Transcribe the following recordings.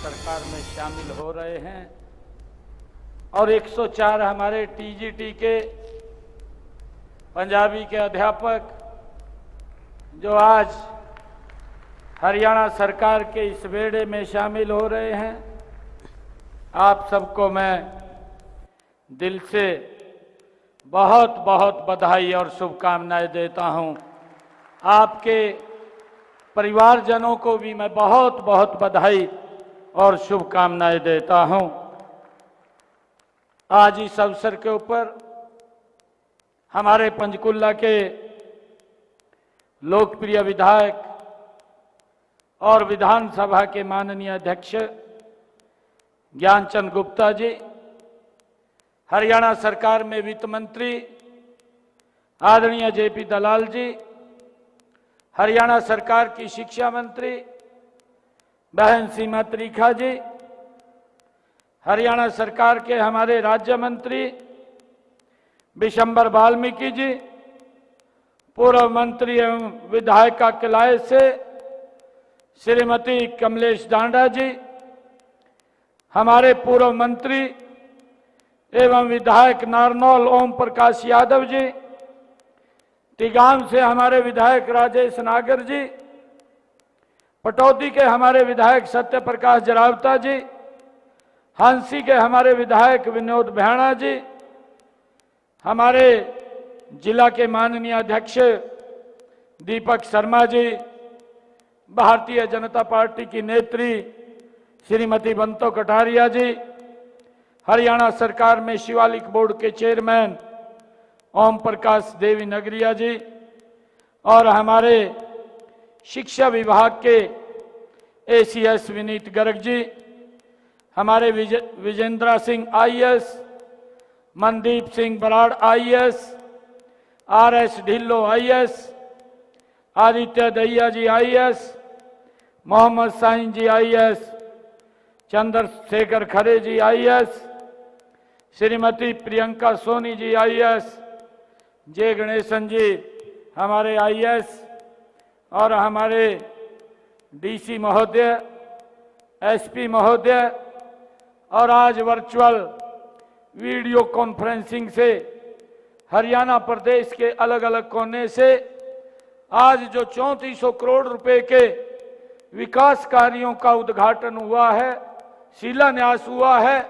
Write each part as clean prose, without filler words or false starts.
सरकार में शामिल हो रहे हैं और 104 हमारे टीजीटी के पंजाबी के अध्यापक जो आज हरियाणा सरकार के इस बेड़े में शामिल हो रहे हैं, आप सबको मैं दिल से बहुत बहुत बधाई और शुभकामनाएं देता हूं। आपके परिवारजनों को भी मैं बहुत बहुत बधाई और शुभकामनाएं देता हूं। आज इस अवसर के ऊपर हमारे पंचकुला के लोकप्रिय विधायक और विधानसभा के माननीय अध्यक्ष ज्ञानचंद गुप्ता जी, हरियाणा सरकार में वित्त मंत्री आदरणीय जेपी दलाल जी, हरियाणा सरकार की शिक्षा मंत्री बहन सीमा त्रिखा जी, हरियाणा सरकार के हमारे राज्य मंत्री विशंबर वाल्मीकि जी, पूर्व मंत्री एवं विधायिका किलाए से श्रीमती कमलेश डांडा जी, हमारे पूर्व मंत्री एवं विधायक नारनौल ओम प्रकाश यादव जी, टिगाम से हमारे विधायक राजेश नागर जी, पटौदी के हमारे विधायक सत्य प्रकाश जरावता जी, हांसी के हमारे विधायक विनोद भैणा जी, हमारे जिला के माननीय अध्यक्ष दीपक शर्मा जी, भारतीय जनता पार्टी की नेत्री श्रीमती बंतो कटारिया जी, हरियाणा सरकार में शिवालिक बोर्ड के चेयरमैन ओम प्रकाश देवी नगरिया जी और हमारे शिक्षा विभाग के एसीएस विनीत गर्ग जी, हमारे Vijender Singh IAS, Mandeep Singh Brar IAS, RS Dhillon IAS, Aditya Dahiya ji IAS, Mohammad Sain ji IAS, Chandrashekhar Khare ji IAS, Shrimati Priyanka Soni ji IAS, J Ganesan ji हमारे आईएएस और हमारे डीसी महोदय, एसपी महोदय और आज वर्चुअल वीडियो कॉन्फ्रेंसिंग से हरियाणा प्रदेश के अलग अलग कोने से आज जो 3400 करोड़ रुपए के विकास कार्यों का उद्घाटन हुआ है, शिलान्यास हुआ है,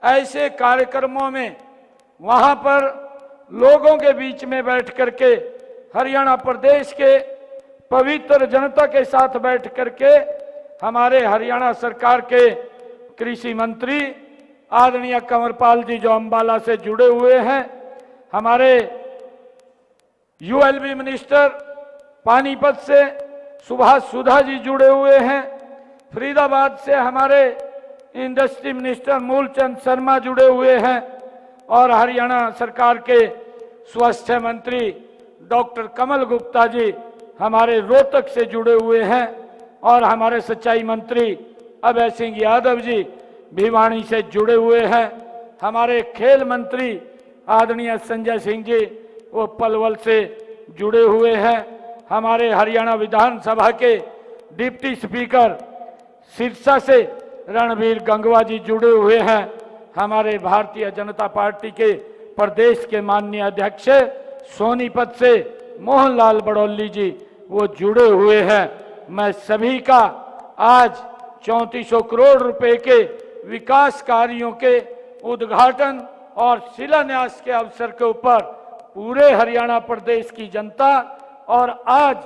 ऐसे कार्यक्रमों में वहां पर लोगों के बीच में बैठ करके हरियाणा प्रदेश के पवित्र जनता के साथ बैठ करके हमारे हरियाणा सरकार के कृषि मंत्री आदरणीय कंवरपाल जी जो अंबाला से जुड़े हुए हैं, हमारे यूएलबी मिनिस्टर पानीपत से सुभाष सुधा जी जुड़े हुए हैं, फरीदाबाद से हमारे इंडस्ट्री मिनिस्टर मूलचंद शर्मा जुड़े हुए हैं और हरियाणा सरकार के स्वास्थ्य मंत्री डॉक्टर कमल गुप्ता जी हमारे रोहतक से जुड़े हुए हैं और हमारे सिंचाई मंत्री अभय सिंह यादव जी भिवानी से जुड़े हुए हैं, हमारे खेल मंत्री आदरणीय संजय सिंह जी वो पलवल से जुड़े हुए हैं, हमारे हरियाणा विधानसभा के डिप्टी स्पीकर सिरसा से रणवीर गंगवा जी जुड़े हुए हैं, हमारे भारतीय जनता पार्टी के प्रदेश के माननीय अध्यक्ष सोनीपत से मोहनलाल बड़ौली जी वो जुड़े हुए हैं। मैं सभी का आज 3400 करोड़ रुपए के विकास कार्यों के उद्घाटन और शिलान्यास के अवसर के ऊपर पूरे हरियाणा प्रदेश की जनता और आज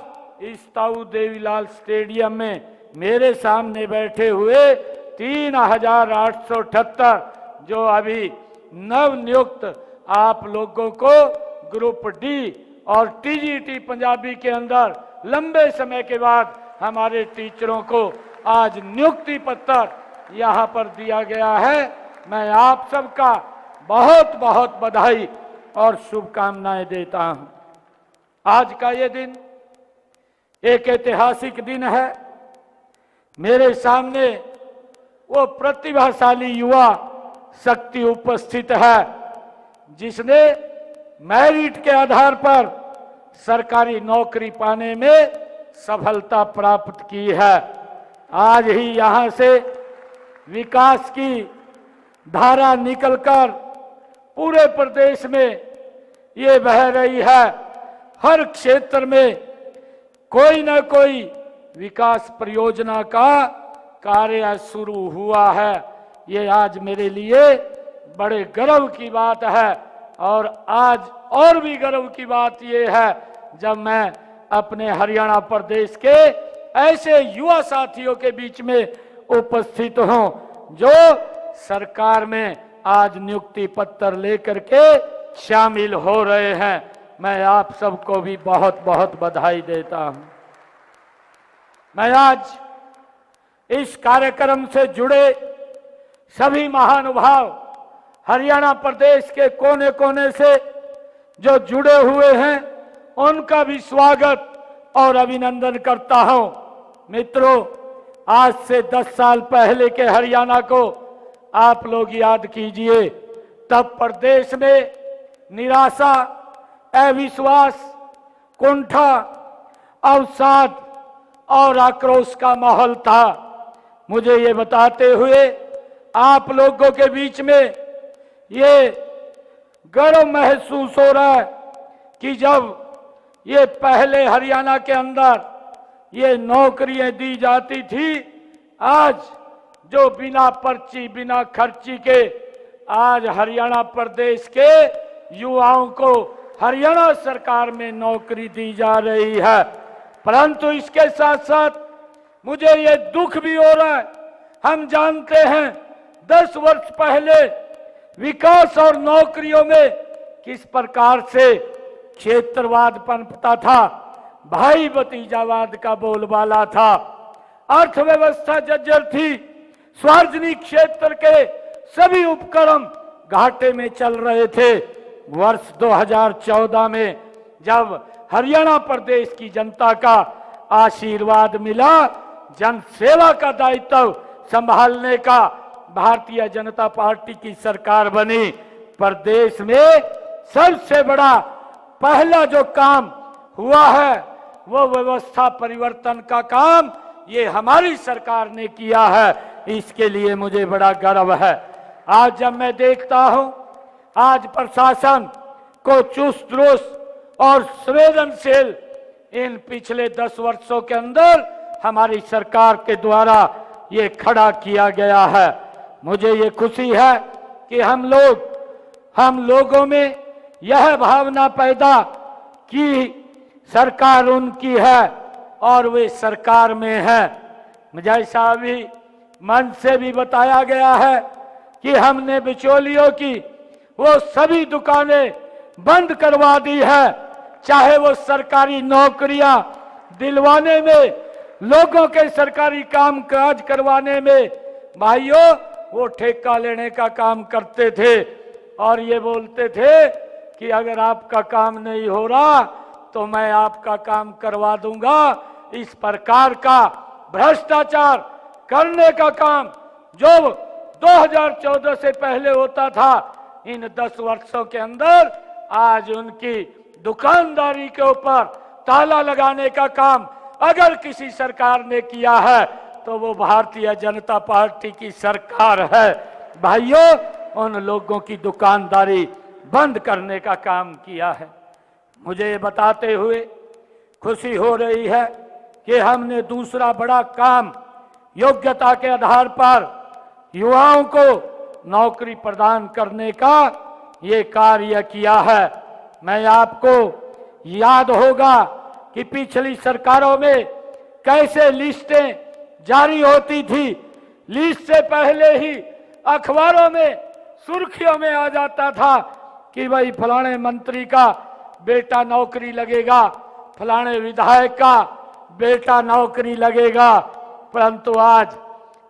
इस ताऊ देवीलाल स्टेडियम में मेरे सामने बैठे हुए 3878 जो अभी नव नियुक्त आप लोगों को ग्रुप डी और टीजीटी पंजाबी के अंदर लंबे समय के बाद हमारे टीचरों को आज नियुक्ति पत्र यहाँ पर दिया गया है। मैं आप सबका बहुत बहुत बधाई और शुभकामनाएं देता हूं। आज का ये दिन एक ऐतिहासिक दिन है। मेरे सामने वो प्रतिभाशाली युवा शक्ति उपस्थित है जिसने मेरिट के आधार पर सरकारी नौकरी पाने में सफलता प्राप्त की है। आज ही यहां से विकास की धारा निकलकर पूरे प्रदेश में ये बह रही है। हर क्षेत्र में कोई न कोई विकास परियोजना का कार्य शुरू हुआ है। ये आज मेरे लिए बड़े गर्व की बात है। और आज और भी गर्व की बात ये है जब मैं अपने हरियाणा प्रदेश के ऐसे युवा साथियों के बीच में उपस्थित हूं जो सरकार में आज नियुक्ति पत्र लेकर के शामिल हो रहे हैं। मैं आप सबको भी बहुत बहुत बधाई देता हूं। मैं आज इस कार्यक्रम से जुड़े सभी महानुभाव हरियाणा प्रदेश के कोने कोने से जो जुड़े हुए हैं उनका भी स्वागत और अभिनंदन करता हूं। मित्रों, आज से 10 साल पहले के हरियाणा को आप लोग याद कीजिए। तब प्रदेश में निराशा, अविश्वास, कुंठा, अवसाद और आक्रोश का माहौल था। मुझे ये बताते हुए आप लोगों के बीच में ये गर्व महसूस हो रहा है कि जब ये पहले हरियाणा के अंदर ये नौकरियां दी जाती थी, आज जो बिना पर्ची बिना खर्ची के आज हरियाणा प्रदेश के युवाओं को हरियाणा सरकार में नौकरी दी जा रही है। परंतु इसके साथ साथ मुझे ये दुख भी हो रहा है। हम जानते हैं 10 वर्ष पहले विकास और नौकरियों में किस प्रकार से क्षेत्रवाद पनपता था, भाई भतीजावाद का बोलबाला था, अर्थव्यवस्था जर्जर थी, सार्वजनिक क्षेत्र के सभी उपक्रम घाटे में चल रहे थे। वर्ष 2014 में जब हरियाणा प्रदेश की जनता का आशीर्वाद मिला, जन सेवा का दायित्व संभालने का भारतीय जनता पार्टी की सरकार बनी, प्रदेश में सबसे बड़ा पहला जो काम हुआ है वो व्यवस्था परिवर्तन का काम ये हमारी सरकार ने किया है। इसके लिए मुझे बड़ा गर्व है। आज जब मैं देखता हूं आज प्रशासन को चुस्त दुरुस्त और संवेदनशील इन पिछले 10 वर्षों के अंदर हमारी सरकार के द्वारा ये खड़ा किया गया है। मुझे ये खुशी है कि हम लोगों में यह भावना पैदा कि सरकार उनकी है और वे सरकार में है। जैसा अभी मंच से भी बताया गया है कि हमने बिचौलियों की वो सभी दुकानें बंद करवा दी है, चाहे वो सरकारी नौकरियां दिलवाने में, लोगों के सरकारी काम काज करवाने में। भाइयों, वो ठेका लेने का काम करते थे और ये बोलते थे कि अगर आपका काम नहीं हो रहा तो मैं आपका काम करवा दूंगा। इस प्रकार का भ्रष्टाचार करने का काम जो 2014 से पहले होता था, इन 10 वर्षों के अंदर आज उनकी दुकानदारी के ऊपर ताला लगाने का काम अगर किसी सरकार ने किया है तो वो भारतीय जनता पार्टी की सरकार है। भाइयों, उन लोगों की दुकानदारी बंद करने का काम किया है। मुझे ये बताते हुए खुशी हो रही है कि हमने दूसरा बड़ा काम योग्यता के आधार पर युवाओं को नौकरी प्रदान करने का ये कार्य किया है। मैं आपको याद होगा कि पिछली सरकारों में कैसे लिस्टें जारी होती थी। लिस्ट से पहले ही अखबारों में सुर्खियों में आ जाता था कि भाई फलाने मंत्री का बेटा नौकरी लगेगा, फलाने विधायक का बेटा नौकरी लगेगा। परंतु आज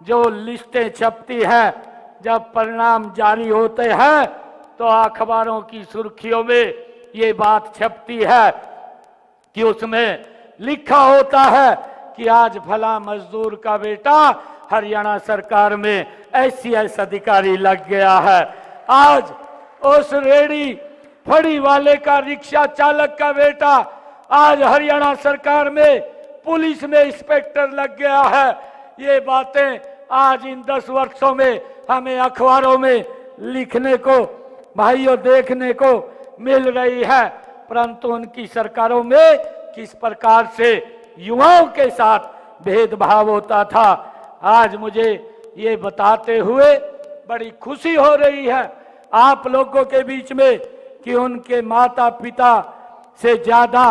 जो लिस्टें छपती हैं, जब परिणाम जारी होते हैं तो अखबारों की सुर्खियों में ये बात छपती है कि उसमें लिखा होता है कि आज फला मजदूर का बेटा हरियाणा सरकार में SCS अधिकारी लग गया है। आज उस रेडी फड़ी वाले का, रिक्शा चालक का बेटा आज हरियाणा सरकार में पुलिस में इंस्पेक्टर लग गया है। ये बातें आज इन 10 वर्षों में हमें अखबारों में लिखने को, भाइयों, देखने को मिल रही है। परंतु उनकी सरकारों में किस प्रकार से युवाओं के साथ भेदभाव होता था, आज मुझे ये बताते हुए बड़ी खुशी हो रही है आप लोगों के बीच में कि उनके माता पिता से ज्यादा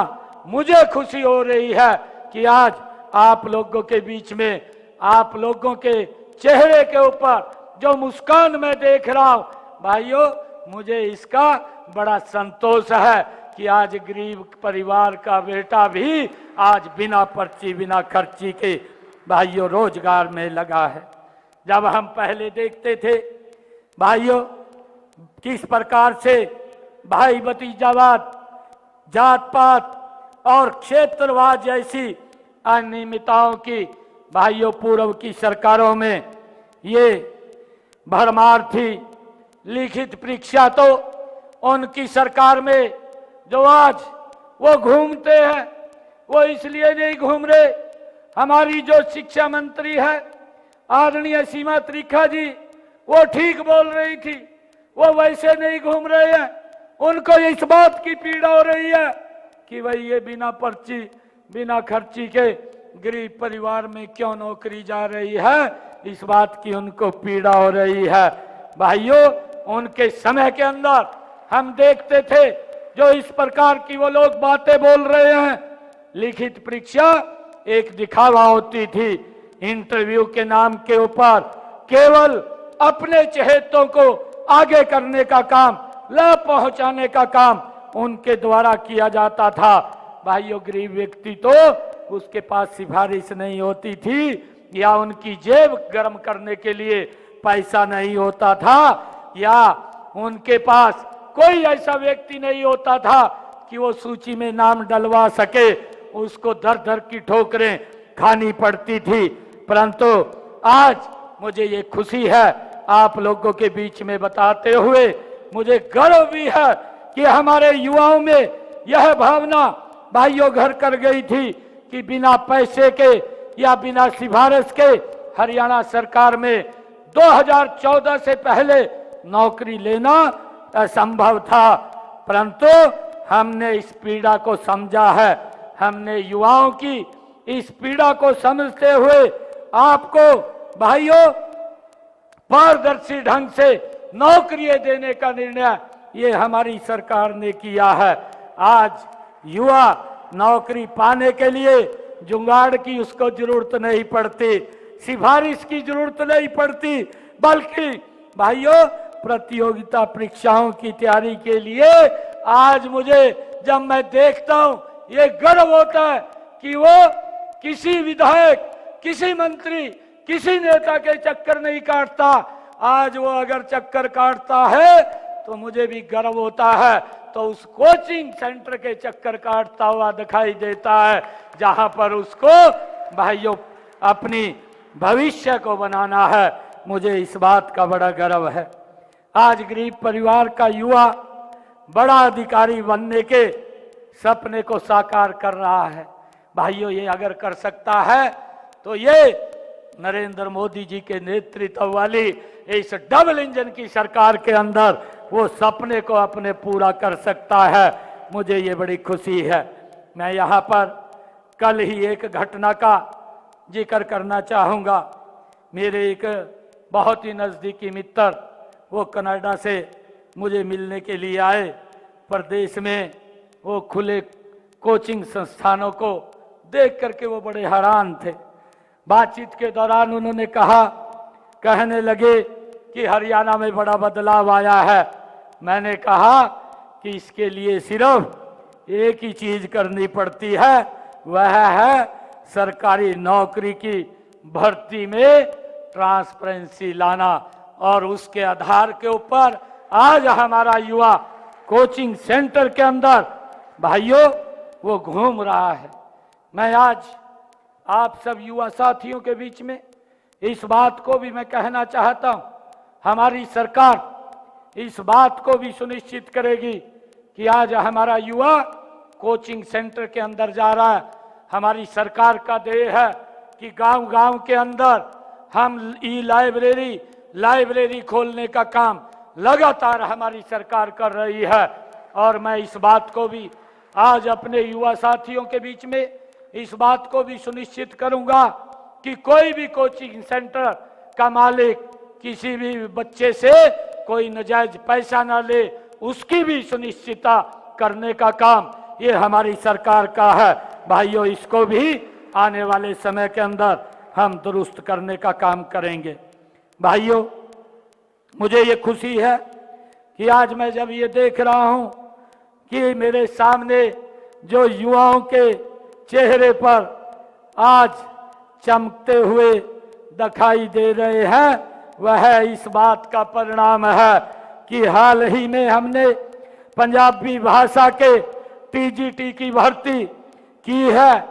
मुझे खुशी हो रही है कि आज आप लोगों के बीच में, आप लोगों के चेहरे के ऊपर जो मुस्कान मैं देख रहा हूं, भाइयों, मुझे इसका बड़ा संतोष है कि आज गरीब परिवार का बेटा भी आज बिना पर्ची, बिना खर्ची के, भाइयों, रोजगार में लगा है। जब हम पहले देखते थे, भाइयों, किस प्रकार से भाई भतीजावाद, जात पात और क्षेत्रवाद जैसी अनियमितताओं की, भाइयों, पूर्व की सरकारों में ये भरमार थी। लिखित परीक्षा तो उनकी सरकार में जो आज वो घूमते हैं, वो इसलिए नहीं घूम रहे। हमारी जो शिक्षा मंत्री है आदरणीय सीमा त्रिखा जी, वो ठीक बोल रही थी, वो वैसे नहीं घूम रहे हैं। उनको इस बात की पीड़ा हो रही है कि भाई ये बिना पर्ची, बिना खर्ची के गरीब परिवार में क्यों नौकरी जा रही है, इस बात की उनको पीड़ा हो रही है। भाइयों, उनके समय के अंदर हम देखते थे जो इस प्रकार की वो लोग बातें बोल रहे हैं, लिखित परीक्षा एक दिखावा होती थी। इंटरव्यू के नाम के ऊपर केवल अपने चहेतों को आगे करने का काम, लाभ पहुंचाने का काम उनके द्वारा किया जाता था। भाइयों, गरीब व्यक्ति तो उसके पास सिफारिश नहीं होती थी, या उनकी जेब गर्म करने के लिए पैसा नहीं होता था, या उनके पास कोई ऐसा व्यक्ति नहीं होता था कि वो सूची में नाम डलवा सके, उसको दर दर की ठोकरें खानी पड़ती थी। परंतु आज मुझे ये खुशी है आप लोगों के बीच में बताते हुए, मुझे गर्व भी है कि हमारे युवाओं में यह भावना, भाइयों, घर कर गई थी कि बिना पैसे के या बिना सिफारिश के हरियाणा सरकार में 2014 से पहले नौकरी लेना असंभव था। परंतु हमने इस पीड़ा को समझा है, हमने युवाओं की इस पीड़ा को समझते हुए आपको, भाइयों, पारदर्शी ढंग से नौकरियां देने का निर्णय ये हमारी सरकार ने किया है। आज युवा नौकरी पाने के लिए जुगाड़ की उसको जरूरत नहीं पड़ती, सिफारिश की जरूरत नहीं पड़ती, बल्कि भाइयों, प्रतियोगिता परीक्षाओं की तैयारी के लिए आज मुझे जब मैं देखता हूं, ये गर्व होता है कि वो किसी विधायक, किसी मंत्री, किसी नेता के चक्कर नहीं काटता। आज वो अगर चक्कर काटता है तो मुझे भी गर्व होता है, तो उस कोचिंग सेंटर के चक्कर काटता हुआ दिखाई देता है, जहां पर उसको, भाइयों, अपनी भविष्य को बनाना है। मुझे इस बात का बड़ा गर्व है। आज गरीब परिवार का युवा बड़ा अधिकारी बनने के सपने को साकार कर रहा है। भाइयों, ये अगर कर सकता है तो ये नरेंद्र मोदी जी के नेतृत्व वाली इस डबल इंजन की सरकार के अंदर वो सपने को अपने पूरा कर सकता है। मुझे ये बड़ी खुशी है। मैं यहाँ पर कल ही एक घटना का जिक्र करना चाहूँगा। मेरे एक बहुत ही नज़दीकी मित्र वो कनाडा से मुझे मिलने के लिए आए। प्रदेश में वो खुले कोचिंग संस्थानों को देख करके वो बड़े हैरान थे। बातचीत के दौरान उन्होंने कहने लगे कि हरियाणा में बड़ा बदलाव आया है। मैंने कहा कि इसके लिए सिर्फ एक ही चीज करनी पड़ती है, वह है सरकारी नौकरी की भर्ती में ट्रांसपेरेंसी लाना, और उसके आधार के ऊपर आज हमारा युवा कोचिंग सेंटर के अंदर, भाइयों, वो घूम रहा है। मैं आज आप सब युवा साथियों के बीच में इस बात को भी मैं कहना चाहता हूं, हमारी सरकार इस बात को भी सुनिश्चित करेगी कि आज हमारा युवा कोचिंग सेंटर के अंदर जा रहा है। हमारी सरकार का ध्येय है कि गांव-गांव के अंदर हम ई लाइब्रेरी खोलने का काम लगातार हमारी सरकार कर रही है। और मैं इस बात को भी आज अपने युवा साथियों के बीच में इस बात को भी सुनिश्चित करूंगा कि कोई भी कोचिंग सेंटर का मालिक किसी भी बच्चे से कोई नाजायज पैसा ना ले, उसकी भी सुनिश्चितता करने का काम ये हमारी सरकार का है। भाइयों, इसको भी आने वाले समय के अंदर हम दुरुस्त करने का काम करेंगे। भाइयों, मुझे ये खुशी है कि आज मैं जब ये देख रहा हूं कि मेरे सामने जो युवाओं के चेहरे पर आज चमकते हुए दिखाई दे रहे हैं, वह इस बात का परिणाम है कि हाल ही में हमने पंजाबी भाषा के टीजीटी की भर्ती की है।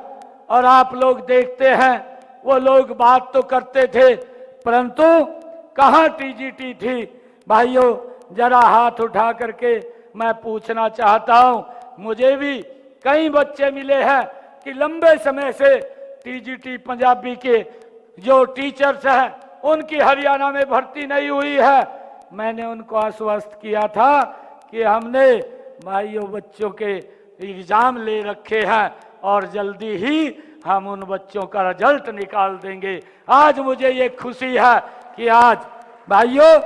और आप लोग देखते हैं, वो लोग बात तो करते थे परंतु कहाँ टीजीटी थी। भाइयों, जरा हाथ उठा करके मैं पूछना चाहता हूं, मुझे भी कई बच्चे मिले हैं कि लंबे समय से टीजीटी पंजाबी के जो टीचर्स हैं उनकी हरियाणा में भर्ती नहीं हुई है। मैंने उनको आश्वस्त किया था कि हमने भाइयों बच्चों के एग्जाम ले रखे हैं और जल्दी ही हम उन बच्चों का रिजल्ट निकाल देंगे। आज मुझे ये खुशी है कि आज भाइयों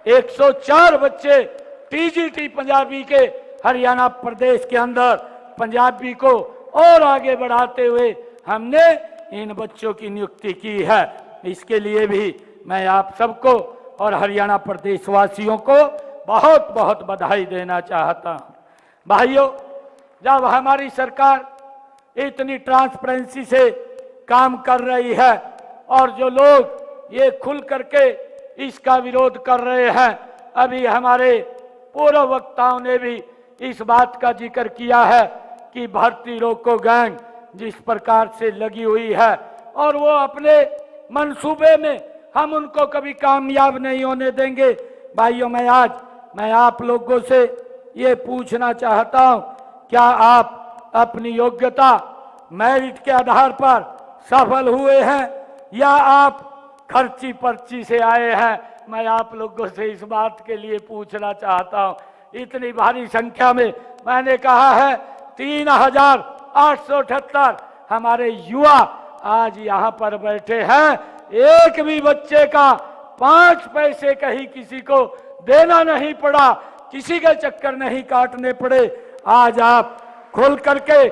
104 बच्चे टीजीटी पंजाबी के हरियाणा प्रदेश के अंदर पंजाबी को और आगे बढ़ाते हुए हमने इन बच्चों की नियुक्ति की है। इसके लिए भी मैं आप सबको और हरियाणा प्रदेश वासियों को बहुत बहुत बधाई देना चाहता हूं। भाइयों, जब हमारी सरकार इतनी ट्रांसपेरेंसी से काम कर रही है और जो लोग ये खुल करके इसका विरोध कर रहे हैं, अभी हमारे पूर्व वक्ताओं ने भी इस बात का जिक्र किया है कि भारतीय रोको गैंग जिस प्रकार से लगी हुई है और वो अपने मंसूबे में हम उनको कभी कामयाब नहीं होने देंगे। भाइयों, मैं आप लोगों से ये पूछना चाहता हूं, क्या आप अपनी योग्यता मेरिट के आधार पर सफल हुए हैं या आप खर्ची पर्ची से आए हैं? मैं आप लोगों से इस बात के लिए पूछना चाहता हूं। इतनी भारी संख्या में मैंने कहा है 3878 हमारे युवा आज यहाँ पर बैठे हैं। एक भी बच्चे का 5 पैसे कहीं किसी को देना नहीं पड़ा, किसी के चक्कर नहीं काटने पड़े। आज आप खोल करके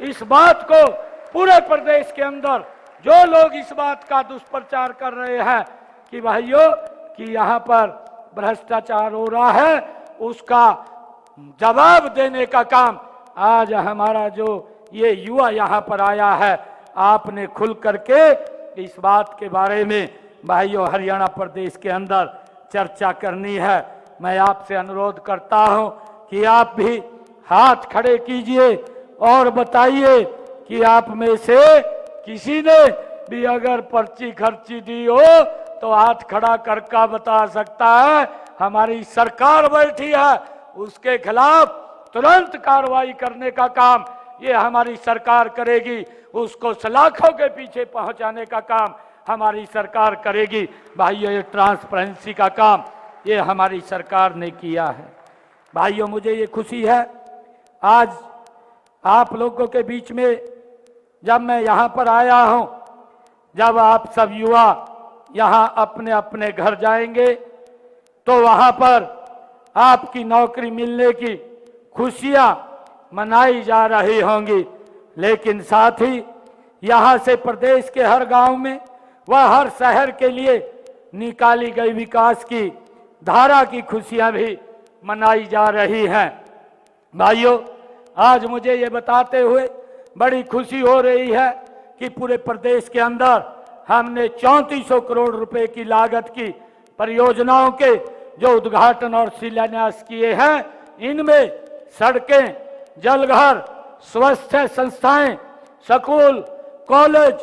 इस बात को पूरे प्रदेश के अंदर जो लोग इस बात का दुष्प्रचार कर रहे हैं कि भाइयों कि यहाँ पर भ्रष्टाचार हो रहा है, उसका जवाब देने का काम आज हमारा जो ये युवा यहाँ पर आया है, आपने खुल करके इस बात के बारे में भाइयों हरियाणा प्रदेश के अंदर चर्चा करनी है। मैं आपसे अनुरोध करता हूं कि आप भी हाथ खड़े कीजिए और बताइए कि आप में से किसी ने भी अगर पर्ची खर्ची दी हो तो हाथ खड़ा करके बता सकता है। हमारी सरकार बैठी है, उसके खिलाफ तुरंत कार्रवाई करने का काम ये हमारी सरकार करेगी। उसको सलाखों के पीछे पहुंचाने का काम हमारी सरकार करेगी। भाइयों, ये ट्रांसपेरेंसी का काम ये हमारी सरकार ने किया है। भाइयों, मुझे ये खुशी है आज आप लोगों के बीच में जब मैं यहाँ पर आया हूँ, जब आप सब युवा यहाँ अपने अपने घर जाएंगे तो वहाँ पर आपकी नौकरी मिलने की खुशियाँ मनाई जा रही होंगी, लेकिन साथ ही यहाँ से प्रदेश के हर गांव में व हर शहर के लिए निकाली गई विकास की धारा की खुशियां भी मनाई जा रही हैं। भाइयों, आज मुझे ये बताते हुए बड़ी खुशी हो रही है कि पूरे प्रदेश के अंदर हमने 3400 करोड़ रुपए की लागत की परियोजनाओं के जो उद्घाटन और शिलान्यास किए हैं, इनमें सड़कें, जलघर, स्वास्थ्य संस्थाएं, स्कूल, कॉलेज,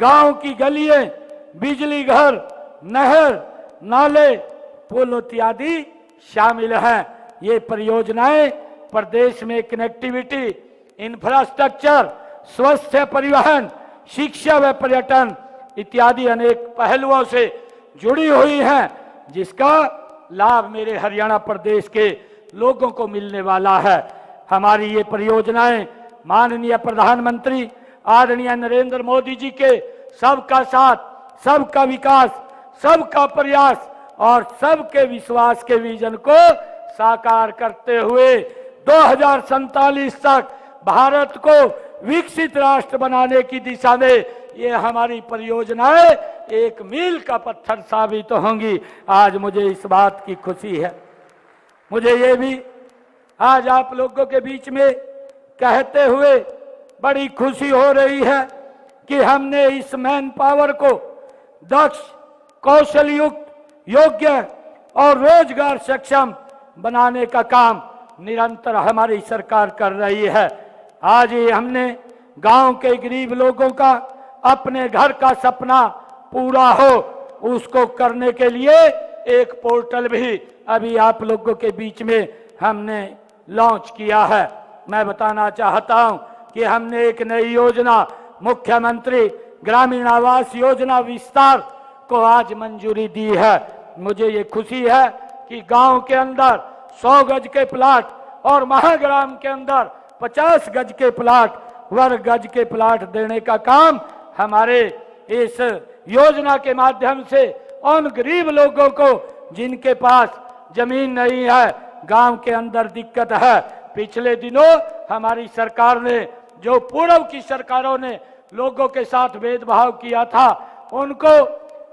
गांव की गलियां, बिजली घर, नहर, नाले, पुल इत्यादि शामिल हैं। ये परियोजनाएं प्रदेश में कनेक्टिविटी, इंफ्रास्ट्रक्चर, स्वास्थ्य, परिवहन, शिक्षा व पर्यटन इत्यादि अनेक पहलुओं से जुड़ी हुई हैं, जिसका लाभ मेरे हरियाणा प्रदेश के लोगों को मिलने वाला है। हमारी ये परियोजनाएं माननीय प्रधानमंत्री आदरणीय नरेंद्र मोदी जी के सबका साथ, सबका विकास, सबका प्रयास और सबके विश्वास के विजन को साकार करते हुए 2047 तक भारत को विकसित राष्ट्र बनाने की दिशा में ये हमारी परियोजनाएं एक मील का पत्थर साबित होंगी। आज मुझे इस बात की खुशी है। मुझे ये भी आज आप लोगों के बीच में कहते हुए बड़ी खुशी हो रही है कि हमने इस मैन पावर को दक्ष, कौशल युक्त, योग्य और रोजगार सक्षम बनाने का काम निरंतर हमारी सरकार कर रही है। आज ही हमने गांव के गरीब लोगों का अपने घर का सपना पूरा हो, उसको करने के लिए एक पोर्टल भी अभी आप लोगों के बीच में हमने लॉन्च किया है। मैं बताना चाहता हूं कि हमने एक नई योजना मुख्यमंत्री ग्रामीण आवास योजना विस्तार को आज मंजूरी दी है। मुझे ये खुशी है कि गांव के अंदर 100 गज के प्लाट और महाग्राम के अंदर 50 गज के प्लाट, वर्ग गज के प्लाट देने का काम हमारे इस योजना के माध्यम से उन गरीब लोगों को जिनके पास जमीन नहीं है, गांव के अंदर दिक्कत है। पिछले दिनों हमारी सरकार ने, जो पूर्व की सरकारों ने लोगों के साथ भेदभाव किया था, उनको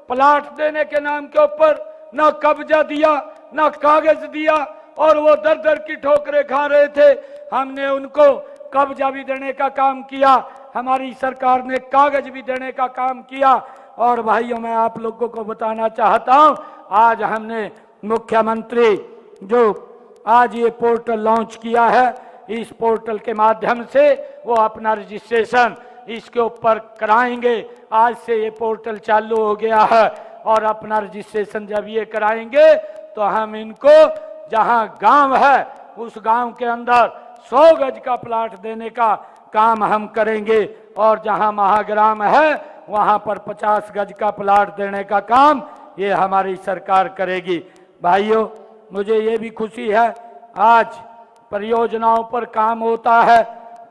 प्लाट देने के नाम के ऊपर न कब्जा दिया, न कागज दिया और वो दर दर की ठोकरें खा रहे थे। हमने उनको कब्जा भी देने का काम किया, हमारी सरकार ने कागज भी देने का काम किया। और भाइयों, मैं आप लोगों को बताना चाहता हूं, आज हमने मुख्यमंत्री जो आज ये पोर्टल लॉन्च किया है, इस पोर्टल के माध्यम से वो अपना रजिस्ट्रेशन इसके ऊपर कराएंगे। आज से ये पोर्टल चालू हो गया है और अपना रजिस्ट्रेशन जब ये कराएंगे तो हम इनको जहां गांव है उस गांव के अंदर 100 गज का प्लाट देने का काम हम करेंगे और जहां महाग्राम है वहां पर 50 गज का प्लाट देने का काम ये हमारी सरकार करेगी। भाइयों, मुझे ये भी खुशी है, आज परियोजनाओं पर काम होता है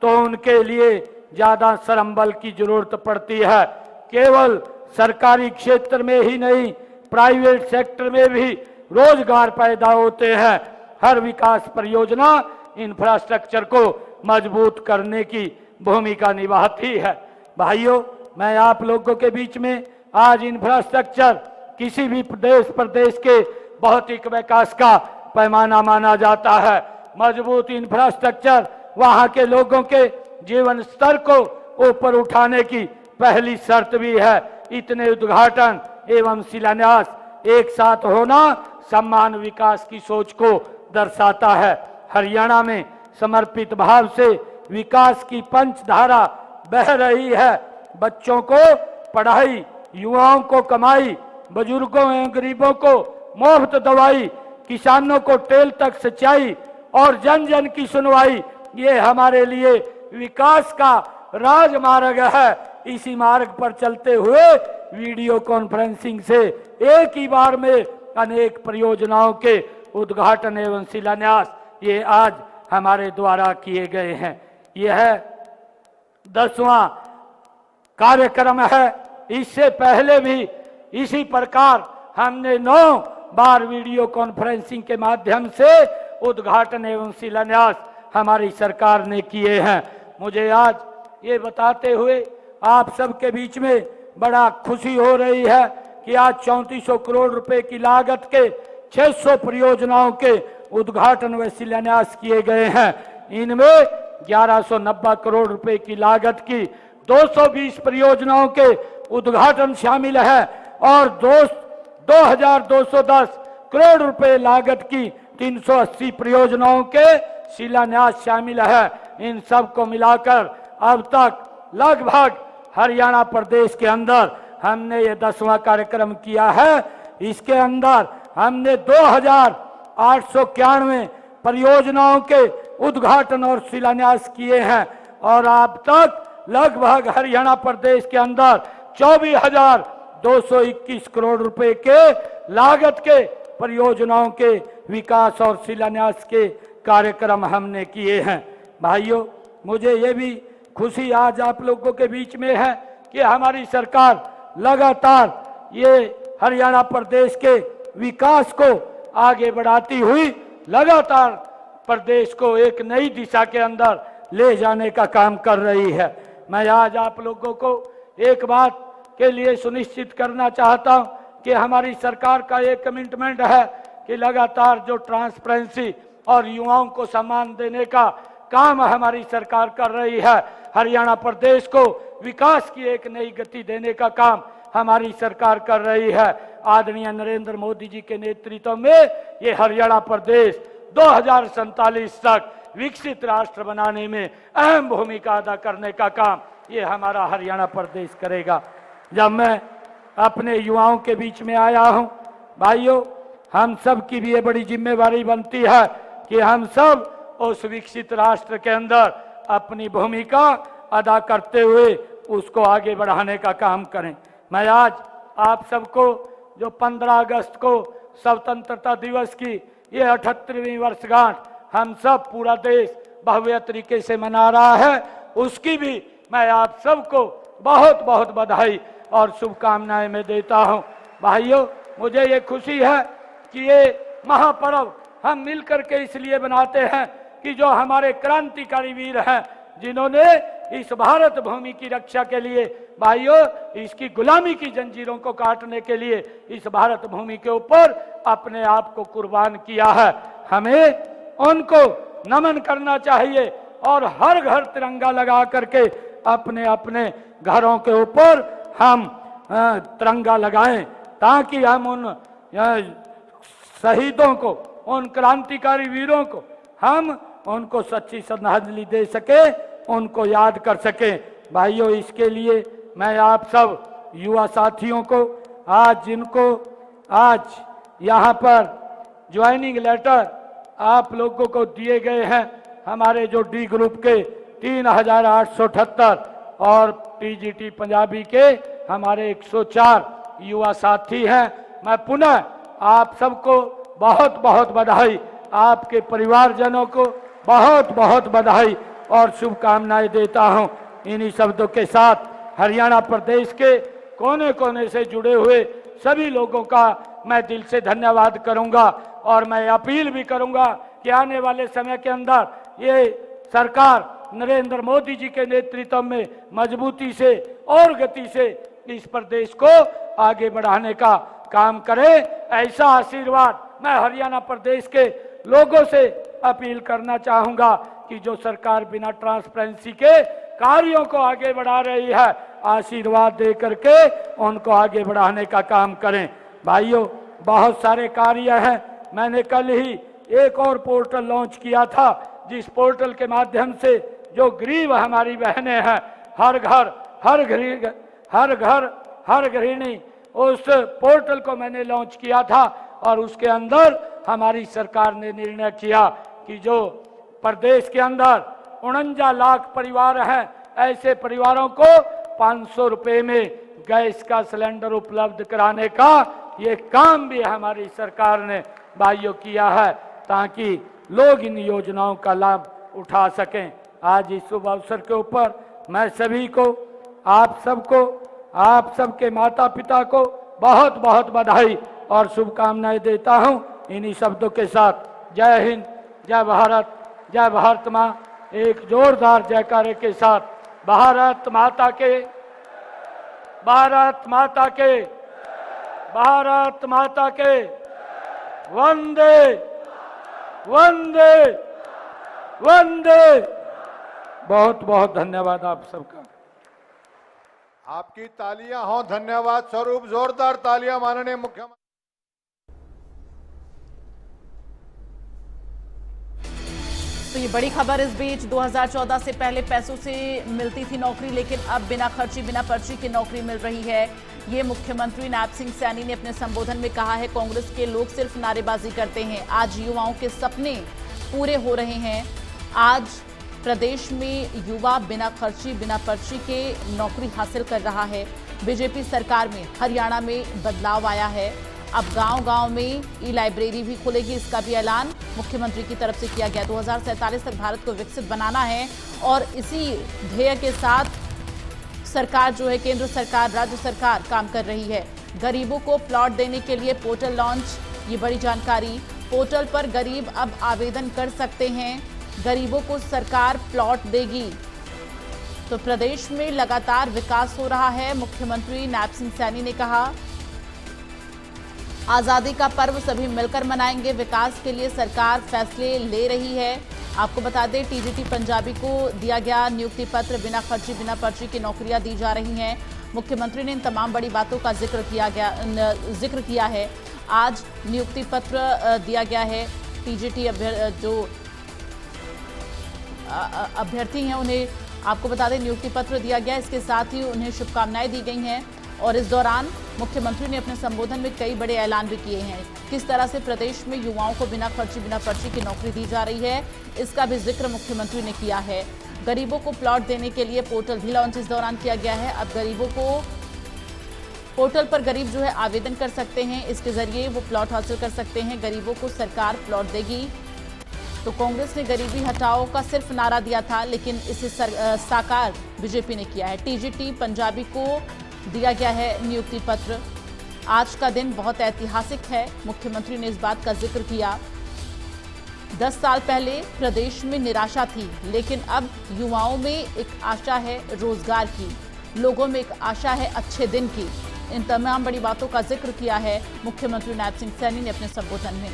तो उनके लिए ज्यादा श्रमबल की जरूरत पड़ती है। केवल सरकारी क्षेत्र में ही नहीं, प्राइवेट सेक्टर में भी रोजगार पैदा होते हैं। हर विकास परियोजना इंफ्रास्ट्रक्चर को मजबूत करने की भूमिका निभाती है। भाइयों, मैं आप लोगों के बीच में आज इंफ्रास्ट्रक्चर किसी भी प्रदेश के भौतिक विकास का पैमाना माना जाता है। मजबूत इंफ्रास्ट्रक्चर वहां के लोगों के जीवन स्तर को ऊपर उठाने की पहली शर्त भी है। इतने उद्घाटन एवं शिलान्यास एक साथ होना सम्मान विकास की सोच को दर्शाता है। हरियाणा में समर्पित भाव से विकास की पंचधारा बह रही है। बच्चों को पढ़ाई, युवाओं को कमाई, बुजुर्गों एवं गरीबों को मुफ्त दवाई, किसानों को टेल तक सिंचाई और जन जन की सुनवाई, ये हमारे लिए विकास का राजमार्ग है। इसी मार्ग पर चलते हुए वीडियो कॉन्फ्रेंसिंग से एक ही बार में अनेक परियोजनाओं के उद्घाटन एवं शिलान्यास ये आज हमारे द्वारा किए गए हैं। यह 10वां कार्यक्रम है। इससे पहले भी इसी प्रकार हमने 9 बार वीडियो कॉन्फ्रेंसिंग के माध्यम से उद्घाटन एवं शिलान्यास हमारी सरकार ने किए हैं। मुझे आज ये बताते हुए आप सबके बीच में बड़ा खुशी हो रही है कि आज 3400 करोड़ रुपए की लागत के 600 परियोजनाओं के उद्घाटन व शिलान्यास किए गए हैं। इनमें 1190 करोड़ रुपए की लागत की 220 परियोजनाओं के उद्घाटन शामिल है और 2210 करोड़ रुपए लागत की 380 परियोजनाओं के शिलान्यास शामिल है। इन सब को मिलाकर अब तक लगभग हरियाणा प्रदेश के अंदर हमने ये 10वां कार्यक्रम किया है। इसके अंदर हमने 2891 परियोजनाओं के उद्घाटन और शिलान्यास किए हैं और अब तक लगभग हरियाणा प्रदेश के अंदर 24,221 करोड़ रुपए के लागत के परियोजनाओं के विकास और शिलान्यास के कार्यक्रम हमने किए हैं। भाइयों, मुझे ये भी खुशी आज आप लोगों के बीच में है कि हमारी सरकार लगातार ये हरियाणा प्रदेश के विकास को आगे बढ़ाती हुई लगातार प्रदेश को एक नई दिशा के अंदर ले जाने का काम कर रही है। मैं आज आप लोगों को एक बात के लिए सुनिश्चित करना चाहता हूं कि हमारी सरकार का एक कमिटमेंट है कि लगातार जो ट्रांसपेरेंसी और युवाओं को सम्मान देने का काम हमारी सरकार कर रही है, हरियाणा प्रदेश को विकास की एक नई गति देने का काम हमारी सरकार कर रही है। आदरणीय नरेंद्र मोदी जी के नेतृत्व में ये हरियाणा प्रदेश 2047 तक विकसित राष्ट्र बनाने में अहम भूमिका अदा करने का काम ये हमारा हरियाणा प्रदेश करेगा। जब मैं अपने युवाओं के बीच में आया हूं, भाइयों, हम सब की भी ये बड़ी जिम्मेवारी बनती है कि हम सब उस विकसित राष्ट्र के अंदर अपनी भूमिका अदा करते हुए उसको आगे बढ़ाने का काम करें। मैं आज आप सबको जो 15 अगस्त को स्वतंत्रता दिवस की ये 78वीं वर्षगांठ हम सब पूरा देश भव्य तरीके से मना रहा है, उसकी भी मैं आप सबको बहुत बहुत बधाई और शुभकामनाएं मैं देता हूं। भाइयों, मुझे ये खुशी है कि ये महापर्व हम मिलकर के इसलिए बनाते हैं कि जो हमारे क्रांतिकारी वीर हैं, जिन्होंने इस भारत भूमि की रक्षा के लिए, भाइयों, इसकी गुलामी की जंजीरों को काटने के लिए इस भारत भूमि के ऊपर अपने आप को कुर्बान किया है, हमें उनको नमन करना चाहिए और हर घर तिरंगा लगा करके अपने अपने घरों के ऊपर हम तिरंगा लगाएं ताकि हम उन शहीदों को, उन क्रांतिकारी वीरों को हम उनको सच्ची श्रद्धांजलि दे सके, उनको याद कर सके। भाइयों, इसके लिए मैं आप सब युवा साथियों को जिनको आज यहाँ पर ज्वाइनिंग लेटर आप लोगों को दिए गए हैं, हमारे जो डी ग्रुप के 3,878 और टीजीटी पंजाबी के हमारे 104 युवा साथी हैं, मैं पुनः आप सबको बहुत बहुत बधाई, आपके परिवारजनों को बहुत बहुत बधाई और शुभकामनाएं देता हूं। इन्हीं शब्दों के साथ हरियाणा प्रदेश के कोने कोने से जुड़े हुए सभी लोगों का मैं दिल से धन्यवाद करूंगा और मैं अपील भी करूंगा कि आने वाले समय के अंदर ये सरकार नरेंद्र मोदी जी के नेतृत्व में मजबूती से और गति से इस प्रदेश को आगे बढ़ाने का काम करे। ऐसा आशीर्वाद मैं हरियाणा प्रदेश के लोगों से अपील करना चाहूंगा कि जो सरकार बिना ट्रांसपेरेंसी के कार्यों को आगे बढ़ा रही है, आशीर्वाद दे करके उनको आगे बढ़ाने का काम करें। भाइयों, बहुत सारे कार्य हैं। मैंने कल ही एक और पोर्टल लॉन्च किया था, जिस पोर्टल के माध्यम से जो गरीब हमारी बहनें हैं, हर घर हर गृहिणी, उस पोर्टल को मैंने लॉन्च किया था और उसके अंदर हमारी सरकार ने निर्णय किया कि जो प्रदेश के अंदर 49 लाख परिवार हैं, ऐसे परिवारों को 500 रुपए में गैस का सिलेंडर उपलब्ध कराने का ये काम भी हमारी सरकार ने भाइयों किया है, ताकि लोग इन योजनाओं का लाभ उठा सकें। आज इस शुभ अवसर के ऊपर मैं सभी को, आप सबको, आप सबके माता पिता को बहुत बहुत बधाई और शुभकामनाएं देता हूं। इन्हीं शब्दों के साथ जय हिंद, जय भारत माँ, एक जोरदार जयकारे के साथ भारत माता के, भारत माता के, भारत माता के, वंदे वंदे वंदे। बहुत बहुत धन्यवाद आप सबका। आपकी तालियां हो धन्यवाद स्वरूप, जोरदार तालियां माननीय मुख्यमंत्री। तो ये बड़ी खबर इस बीच 2014 से पहले पैसों से मिलती थी नौकरी, लेकिन अब बिना खर्ची बिना पर्ची की नौकरी मिल रही है। ये मुख्यमंत्री नायब सिंह सैनी ने अपने संबोधन में कहा है। कांग्रेस के लोग सिर्फ नारेबाजी करते हैं, आज युवाओं के सपने पूरे हो रहे हैं। आज प्रदेश में युवा बिना खर्ची बिना पर्ची के नौकरी हासिल कर रहा है। बीजेपी सरकार में हरियाणा में बदलाव आया है। अब गांव-गांव में ई लाइब्रेरी भी खुलेगी, इसका भी ऐलान मुख्यमंत्री की तरफ से किया गया। 2047 तक भारत को विकसित बनाना है और इसी ध्येय के साथ सरकार जो है, केंद्र सरकार, राज्य सरकार काम कर रही है। गरीबों को प्लॉट देने के लिए पोर्टल लॉन्च, ये बड़ी जानकारी। पोर्टल पर गरीब अब आवेदन कर सकते हैं, गरीबों को सरकार प्लॉट देगी। तो प्रदेश में लगातार विकास हो रहा है। मुख्यमंत्री नायब सिंह सैनी ने कहा, आजादी का पर्व सभी मिलकर मनाएंगे, विकास के लिए सरकार फैसले ले रही है। आपको बता दें, टीजीटी पंजाबी को दिया गया नियुक्ति पत्र, बिना खर्ची बिना पर्ची की नौकरियां दी जा रही हैं। मुख्यमंत्री ने इन तमाम बड़ी बातों का जिक्र किया है। आज नियुक्ति पत्र दिया गया है। टीजीटी जो अभ्यर्थी हैं उन्हें, आपको बता दें, नियुक्ति पत्र दिया गया। इसके साथ ही उन्हें शुभकामनाएं दी गई हैं और इस दौरान मुख्यमंत्री ने अपने संबोधन में कई बड़े ऐलान भी किए हैं। किस तरह से प्रदेश में युवाओं को बिना खर्ची बिना पर्ची की नौकरी दी जा रही है, इसका भी जिक्र मुख्यमंत्री ने किया है। गरीबों को प्लॉट देने के लिए पोर्टल भी लॉन्च इस दौरान किया गया है। अब गरीबों को पोर्टल पर गरीब जो है आवेदन कर सकते हैं, इसके जरिए वो प्लॉट हासिल कर सकते हैं। गरीबों को सरकार प्लॉट देगी। तो कांग्रेस ने गरीबी हटाओ का सिर्फ नारा दिया था, लेकिन इसे साकार बीजेपी ने किया है। टीजीटी पंजाबी को दिया गया है नियुक्ति पत्र। आज का दिन बहुत ऐतिहासिक है, मुख्यमंत्री ने इस बात का जिक्र किया। 10 साल पहले प्रदेश में निराशा थी, लेकिन अब युवाओं में एक आशा है रोजगार की, लोगों में एक आशा है अच्छे दिन की। इन तमाम बड़ी बातों का जिक्र किया है मुख्यमंत्री नायब सिंह सैनी ने अपने संबोधन में।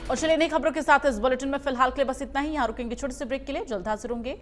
और चलिए नई खबरों के साथ इस बुलेटिन में फिलहाल के लिए बस इतना ही। यहाँ रुकेंगे छोटे से ब्रेक के लिए, जल्द हाजिर होंगे।